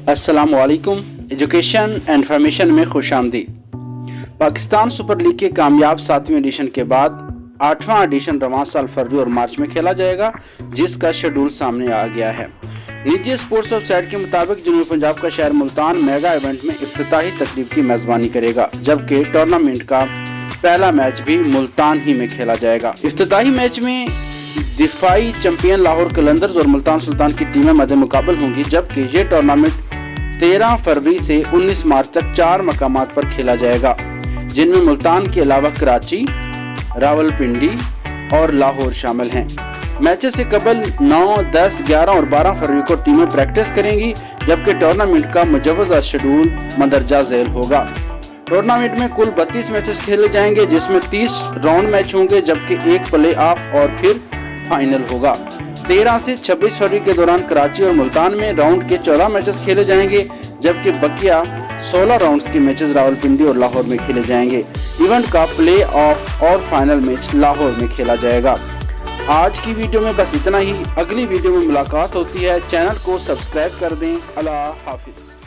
अस्सलाम वालेकुम। Education and information में खुश आमदीद। पाकिस्तान सुपर लीग के कामयाब 7वें एडिशन के बाद 8वां एडिशन रवां साल फरवरी और मार्च में खेला जाएगा, जिसका शेड्यूल सामने आ गया है। निजी स्पोर्ट्स वेबसाइट के मुताबिक जनूबी पंजाब का शहर मुल्तान मेगा इवेंट में इफ्तिताही तकरीब की मेज़बानी करेगा, जबकि टूर्नामेंट का पहला मैच भी मुल्तान ही में खेला जाएगा। इफ्तिताही मैच में दिफाई चैंपियन लाहौर कलंदर्स और मुल्तान सुल्तान की टीमें मद्दे मुकाबल होंगी, जबकि ये टूर्नामेंट 13 फरवरी से 19 मार्च तक 4 मकामात पर खेला जाएगा, जिनमें मुल्तान के अलावा कराची, रावलपिंडी और लाहौर शामिल हैं। मैचेस से कबल 9, 10, 11 और 12 फरवरी को टीमें प्रैक्टिस करेंगी, जबकि टूर्नामेंट का मुजव्वज़ा शेड्यूल मंदरजा झेल होगा। टूर्नामेंट में कुल 32 मैचेस खेले जाएंगे, जिसमें 30 राउंड मैच होंगे, जबकि एक प्ले ऑफ और फिर फाइनल होगा। 13 से 26 फरवरी के दौरान कराची और मुल्तान में राउंड के 14 मैचेस खेले जाएंगे, जबकि बकिया 16 राउंड्स के मैचेस रावलपिंडी और लाहौर में खेले जाएंगे। इवेंट का प्ले ऑफ और फाइनल मैच लाहौर में खेला जाएगा। आज की वीडियो में बस इतना ही। अगली वीडियो में मुलाकात होती है। चैनल को सब्सक्राइब कर दें। अल्लाह हाफिज।